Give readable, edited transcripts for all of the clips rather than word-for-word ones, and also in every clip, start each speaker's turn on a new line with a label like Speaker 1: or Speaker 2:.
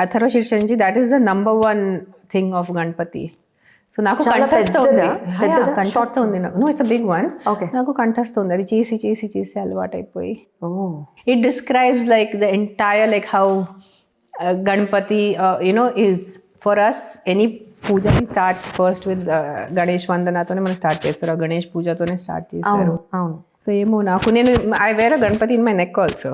Speaker 1: అథర్వ శీర్ష నుంచి that is the number 1 thing of Ganapati. So నాకు కంఠస్థ ఉంది నాకు. No, it's a big one. నాకు కంఠస్థ ఉంది, అది చేసి చేసి చేసి అలవాటు అయిపోయి. It describes like the entire like how Ganapati is for us. Any puja start first with Ganesh వందనతోనే మనం స్టార్ట్ చేస్తారు, గణేష్ పూజతోనే స్టార్ట్ చేస్తారు. సో ఏమో నాకు, నేను I wear a Ganapati in my neck also.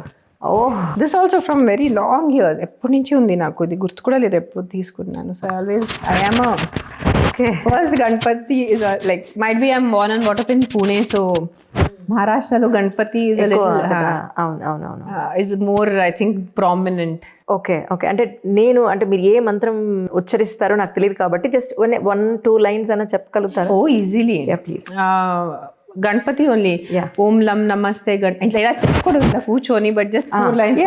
Speaker 1: This also from very long years, ఎప్పటి నుంచి ఉంది నాకు, ఇది గుర్తు కూడా లేదు ఎప్పుడు తీసుకున్నాను. So always I am first Ganapati is like might be I'm born and వాట్ అప్ ఇన్ పూణే. సో మహారాష్ట్రలో Ganapati is more I think prominent.
Speaker 2: Okay okay, అంటే మీరు ఏ మంత్రం ఉచ్చరిస్తారో నాకు తెలియదు కాబట్టి జస్ట్ 1-2 lines అన్న చెప్పగలుగుతారు?
Speaker 1: ఓ ఈజీలీ,
Speaker 2: ప్లీజ్.
Speaker 1: గణపతి ఓన్లీ ఓం లం నమస్తే ఇట్లా ఇలా చెప్పకూడదు ఇట్లా కూర్చొని, బట్ జస్ట్ 4 lines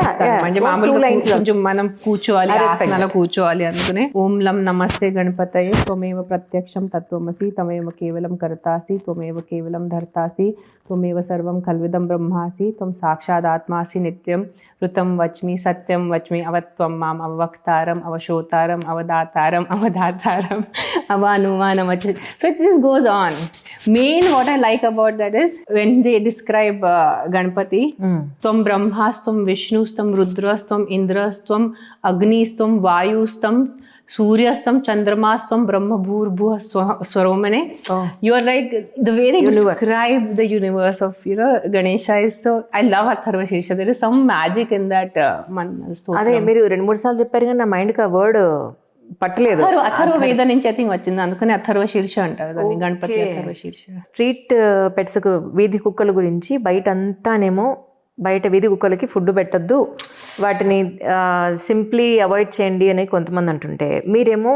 Speaker 1: అంటే మామూలుగా కొంచెం మనం కూర్చోవాలి, ఆసనాలు కూర్చోవాలి అందుకనే. ఓం లం నమస్తే గణపతయే త్వమేవ ప్రత్యక్షం తత్వమసి తమేవ కేవలం కర్తాసి త్వమేవ కేవలం ధర్తాసి త్వమేవ సర్వం కల్విదం బ్రహ్మాసి త్వం సాక్షాదాత్మాసి నిత్యం ఋతం వచ్మి సత్యం వచ్మి అవత్వం మాం అవక్తారం అవశోతారం అవదాతారం అవధాతారం avanuvanam. So it just goes on. Main what I like about that is when they describe Ganpati, Tvam Brahmas, Tvam Vishnus, Tvam Rudras, Tvam Indras, Tvam Agnis, Tvam Vayus, Tvam Suryastam, Chandramastam, Brahma Bhur Swaromane. Oh. You are like, the way they describe the universe of, Ganesha is so, I love Atharva Shirsha. There is some magic in that stotram.
Speaker 2: అదే మీరు 2-3 సార్లు చెప్పారు కానీ నా మైండ్కి ఆ word పట్టలేదు.
Speaker 1: అథర్వ వేద నుంచి ఐ థింక్ వచ్చింది, అందుకని అథర్వ శీర్ష అంటారు దాన్ని, గణపతి అథర్వ శీర్ష.
Speaker 2: స్ట్రీట్ పెట్స్కు, వీధి కుక్కల గురించి బయట అంతానేమో బయట వీధి కుక్కలకి ఫుడ్ పెట్టద్దు, వాటిని సింప్లీ అవాయిడ్ చేయండి అని కొంతమంది అంటుంటే, మీరేమో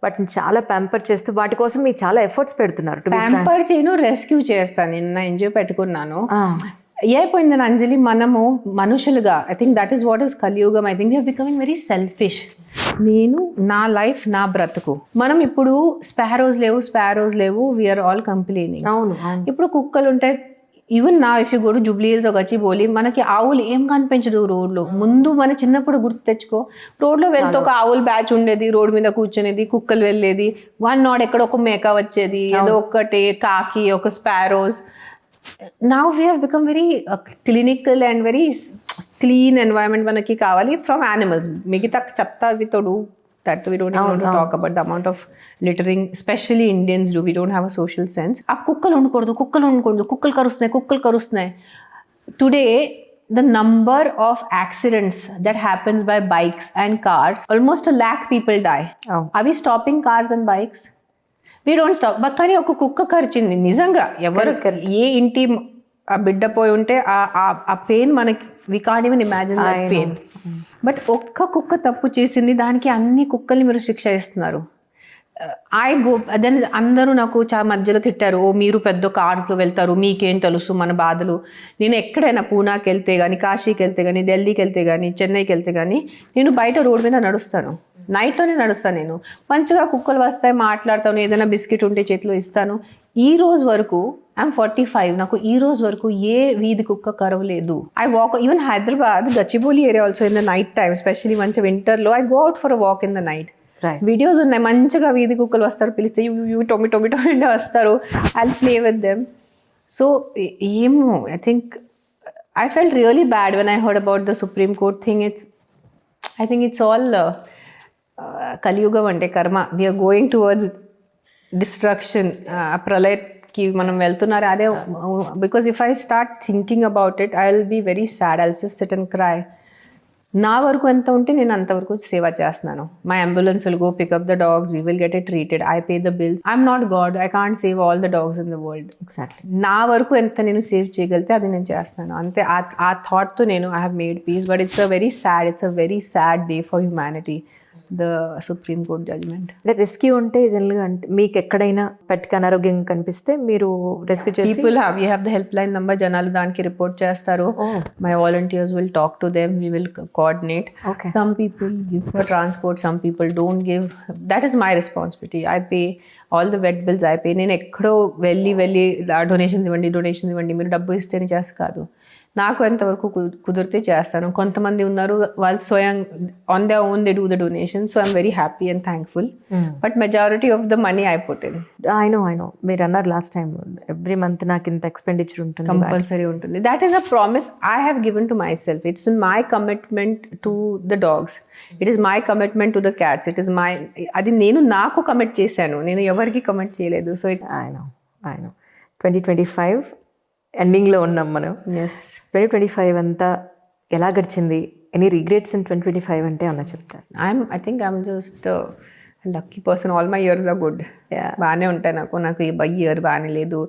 Speaker 2: వాటిని చాలా ప్యాంపర్ చేస్తూ వాటి కోసం మీరు చాలా ఎఫర్ట్స్ పెడుతున్నారు.
Speaker 1: ప్యాంపర్ చేయను, రెస్క్యూ చేస్తాను. నిన్న ఎంజాయ్ పెట్టుకున్నాను. అయిపోయిందని అంజలి, మనము మనుషులుగా I think that is what is Kaliyugam. I think we are becoming very selfish. నేను నా లైఫ్ నా బ్రతుకు. మనం ఇప్పుడు స్పారోస్ లేవు వీఆర్ ఆల్ కంప్లైనింగ్.
Speaker 2: అవును,
Speaker 1: ఇప్పుడు కుక్కలు ఉంటాయి. ఈవెన్ నా if you go to Jubilee hills Gachibowli, మనకి ఆవులు ఏం కనిపించదు రోడ్లో. ముందు మన చిన్నప్పుడు గుర్తు తెచ్చుకో, రోడ్లో వెళ్తే ఒక ఆవుల బ్యాచ్ ఉండేది, రోడ్ మీద కూర్చునేది, కుక్కలు వెళ్ళేది, వన్ నాట్ ఎక్కడ ఒక మేక వచ్చేది, ఏదో ఒకటి కాకి, ఒక sparrows. Now we have become very clinical and very clean environment మనకి కావాలి from animals. మిగతా చెత్త we to do that, we don't even want to talk about the amount of littering, especially Indians do. We don't have a social sense. ఆ కుక్కలు ఉండకూడదు, కుక్కలు కరుస్తున్నాయి. Today the number of accidents that happens by bikes and cars, almost 1 lakh people die. Are we stopping cars and bikes? We don't stop. But కానీ ఒక కుక్క కరిచింది నిజంగా, ఎవరు ఏ ఇంటి ఆ బిడ్డ పోయి ఉంటే ఆ పెయిన్ మనకి, we can't even imagine that pain. But ఒక్క కుక్క తప్పు చేసింది, దానికి అన్ని కుక్కల్ని మీరు శిక్ష ఇస్తున్నారు. దెన్ అందరూ నాకు మధ్యలో తిట్టారు, ఓ మీరు పెద్ద కార్స్లో వెళ్తారు, మీకేం తెలుసు మన బాధలు. నేను ఎక్కడైనా పూనాకి వెళ్తే కానీ, కాశీకి వెళ్తే కానీ, ఢిల్లీకి వెళ్తే కానీ, చెన్నైకి వెళ్తే కానీ, నేను బయట రోడ్ మీద నడుస్తాను, నైట్లోనే నడుస్తాను. నేను మంచిగా కుక్కలు వస్తాయి, మాట్లాడతాను, ఏదైనా బిస్కెట్ ఉంటే చేతిలో ఇస్తాను. ఈ రోజు వరకు ఐఎమ్ 45, నాకు ఈ రోజు వరకు ఏ వీధి కుక్క కరవలేదు. I walk even Hyderabad Gachibowli area also in the night time, especially మంచి వింటర్లో I go out for a walk in the night. Videos ఉన్నాయి, మంచిగా వీధి కుక్కలు వస్తారు, పిలిస్తే యూ టొమిటో అంటే వస్తారు, I play with them. So ఏమో, I think I felt really bad when I heard about the supreme court thing. I think it's all కలియుగం అంటే కర్మ. We are going towards destruction. ప్రళయకి మనం వెళ్తున్నారు. అదే because if I start thinking about it, I will be very sad. I will just sit and cry. నా వరకు ఎంత ఉంటే నేను అంతవరకు సేవ చేస్తున్నాను. My ambulance will go pick up the dogs, we will get it treated, I pay the bills. I'm not God, I can't save all the dogs in the world.
Speaker 2: Exactly.
Speaker 1: నా వరకు ఎంత నేను సేవ్ చేయగలితే అది నేను చేస్తాను అంతే. ఆ థాట్తో నేను I have made peace. But it's a very sad day for humanity, the supreme court judgment.
Speaker 2: అంటే రెస్క్యూ ఉంటే జనరల్గా, అంటే మీకు ఎక్కడైనా పెట్కి అనారోగ్యం కనిపిస్తే మీరు రెస్క్యూ చేసి,
Speaker 1: people have, you have the help line number, జనాలు దానికి రిపోర్ట్ చేస్తారు. My volunteers will talk to them, we will coordinate. Some people give for transport, some people don't give. That is my responsibility. I pay all the vet bills, I pay. నేను ఎక్కడో వెళ్ళి donations ఇవ్వండి మీరు డబ్బు ఇస్తేనే చేస్తా కాదు. నాకు ఎంతవరకు కుదిరితే చేస్తాను. కొంతమంది ఉన్నారు వాళ్ళు స్వయం on the own they do the donation, so I'm very happy and thankful. But majority of the money I put in.
Speaker 2: I know మీరు అన్నారు లాస్ట్ టైం ఎవ్రీ మంత్ నాకు ఇంత ఎక్స్పెండిచర్ ఉంటుంది,
Speaker 1: కంపల్సరీ ఉంటుంది. That is a promise I have given to my self. It's my commitment to the dogs, it is my commitment to the cats, it is my, అది నేను నాకు commit చేశాను, నేను ఎవరికి కమిట్ చేయలేదు. సో
Speaker 2: ఐ నో 2025 ఎండింగ్లో ఉన్నాం మనం.
Speaker 1: ఎస్,
Speaker 2: 2025 అంతా ఎలా గడిచింది? ఎనీ రిగ్రెట్స్ ఇన్ 2025 అంటే అన్న చెప్తారు?
Speaker 1: I think I'm just a lucky person. All my years are good. బాగానే ఉంటాయి నాకు ఈ ఇయర్ బాగానే లేదు,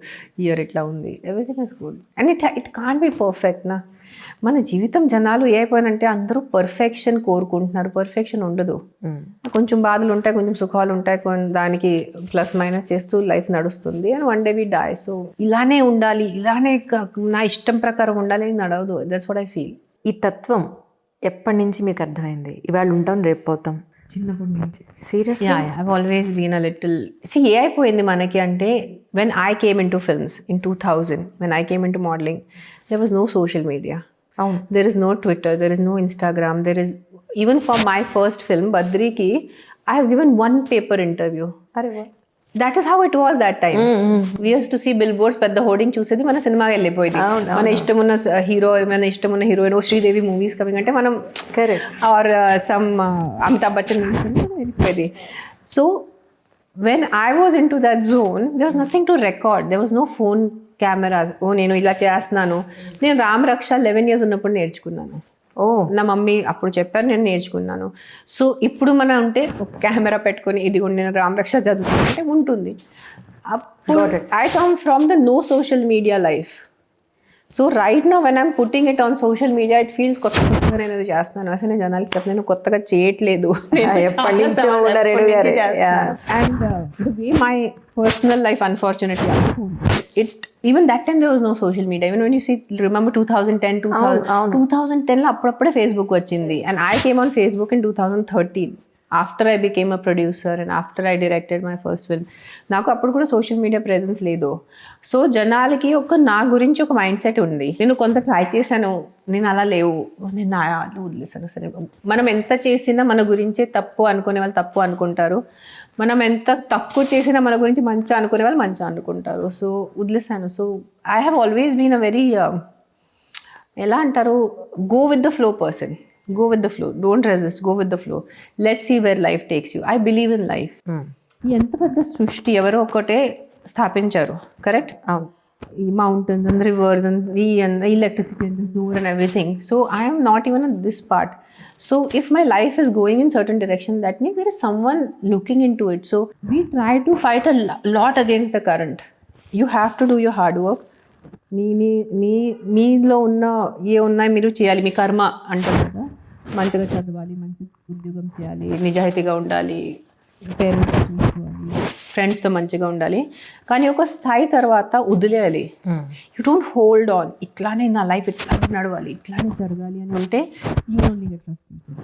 Speaker 1: ఇయర్ ఇట్లా ఉంది, everything is good. And it can't be perfect నా. మన జీవితం జనాలు ఏ అయిపోయినంటే అందరూ పర్ఫెక్షన్ కోరుకుంటున్నారు, పర్ఫెక్షన్ ఉండదు. కొంచెం బాధలు ఉంటాయి, కొంచెం సుఖాలు ఉంటాయి, దానికి ప్లస్ మైనస్ చేస్తూ లైఫ్ నడుస్తుంది. And one day we die. So ఇలానే ఉండాలి, ఇలానే నా ఇష్టం ప్రకారం ఉండాలి అని నడవదు. That's what I feel.
Speaker 2: ఈ తత్వం ఎప్పటి నుంచి మీకు అర్థమైంది? ఇవాళ ఉంటాం రేపు పోతాం.
Speaker 1: చిన్నప్పటి నుంచి.
Speaker 2: Seriously?
Speaker 1: I have always been a little, ఏ అయిపోయింది మనకి అంటే when I came in to films in 2000, when I came in to modelling, there was no social media.
Speaker 2: అవును.
Speaker 1: There is no Twitter, there is no Instagram, there is, even for my first film Badri ki, I have given one paper interview. That is how it was that time. We used to see billboards, పెద్ద hoarding చూసేది, మన సినిమాకి వెళ్ళిపోయింది. మన ఇష్టమున్న hero, మన ఇష్టమున్న heroine, Sridevi movies coming అంటే మనం ఆర్ సమ్ అమితాబ్ బచ్చన్ వెళ్ళిపోయేది. So when I was into that zone, there was nothing to record, there was no phone cameras. నేను ఇలా చేస్తున్నాను. నేను రామ్ రక్ష 11 years ఉన్నప్పుడు నేర్చుకున్నాను. నా మమ్మీ అప్పుడు చెప్పారు, నేను నేర్చుకున్నాను. సో ఇప్పుడు మనం ఉంటే ఒక కెమెరా పెట్టుకొని ఇది కూడా నేను రామ్ రక్ష చదువుకుంటే ఉంటుంది. I come from the no social media life. So right now when I'm putting it on social media, it feels కొత్తగా నేను అది చేస్తున్నాను. అసలు నేను జనాలకి చెప్పి నేను కొత్తగా చేయట్లేదు, and the way my personal life unfortunately, it even that time there was no social media. Even when you see, remember 2010 లో అప్పుడప్పుడే ఫేస్బుక్ వచ్చింది. And I came on Facebook in 2013 after I became a producer and after I directed my first film. నాకు అప్పుడు కూడా social media presence లేదు. So జనాలకి నా గురించి ఒక మైండ్ సెట్ ఉంది. నేను కొంత ట్రై చేశాను, నేను అలా లేవు, నేను వదిలేసాను. సరే, మనం ఎంత చేసినా మన గురించే తప్పు అనుకునే వాళ్ళు తప్పు అనుకుంటారు, మనం ఎంత తక్కువ చేసినా మన గురించి మంచిగా అనుకునే వాళ్ళు మంచిగా అనుకుంటారు. సో వదిలేసాను. So I have always been a very, ఎలా అంటారు, go with the flow person. Go with the flow, don't resist, go with the flow, let's see where life takes you. I believe in life. ఎంత పెద్ద సృష్టి ఎవరో ఒకటే స్థాపించారు, correct? ఈ mountains and reverse and ఈ electricity and door and everything. So I am not even on this part. So if my life is going in certain direction, that means there is someone looking into it. So we try to fight a lot against the current. You have to do your hard work. మీలో ఉన్న ఉన్నాయి మీరు చేయాలి, మీ కర్మ అంటారు కదా. మంచిగా చదవాలి, మంచి ఉద్యోగం చేయాలి, నిజాయితీగా ఉండాలి, పేరెంట్స్ చూసుకోవాలి, ఫ్రెండ్స్తో మంచిగా ఉండాలి. కానీ ఒక స్థాయి తర్వాత వదిలేయాలి. యూ డోంట్ హోల్డ్ ఆన్, ఇట్లానే నా లైఫ్ ఇట్లానే నడవాలి, ఇట్లానే జరగాలి అని ఉంటే యూ ఓన్లీ గెట్ ఫ్రస్ట్రేటెడ్.